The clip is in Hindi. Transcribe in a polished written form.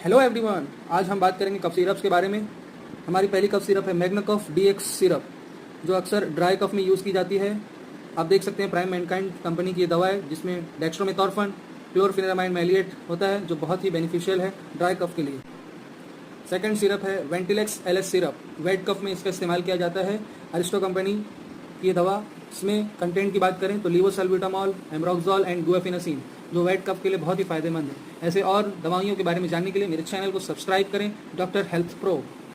हेलो एवरीवन, आज हम बात करेंगे कफ सिरप्स के बारे में। हमारी पहली कफ सिरप है मैग्ना कफ डीएक्स सिरप, जो अक्सर ड्राई कफ में यूज़ की जाती है। आप देख सकते हैं प्राइम मैनकाइंड कंपनी की ये दवा है, जिसमें डेक्स्ट्रोमेथॉर्फन क्लोरफेनेरामाइड मैलिएट होता है, जो बहुत ही बेनिफिशियल है ड्राई कफ के लिए। सेकंड सिरप है वेंटिलेक्स एलएस सिरप। वेट कफ में इसका इस्तेमाल किया जाता है। अरिस्टो कंपनी की ये दवा, इसमें कंटेंट की बात करें तो लीवोसल्ब्यूटामॉल, एम्ब्रोक्सोल एंड गुआफिनासिन, जो वेट कफ के लिए बहुत ही फायदेमंद है। ऐसे और दवाइयों के बारे में जानने के लिए मेरे चैनल को सब्सक्राइब करें, डॉक्टर हेल्थ प्रो।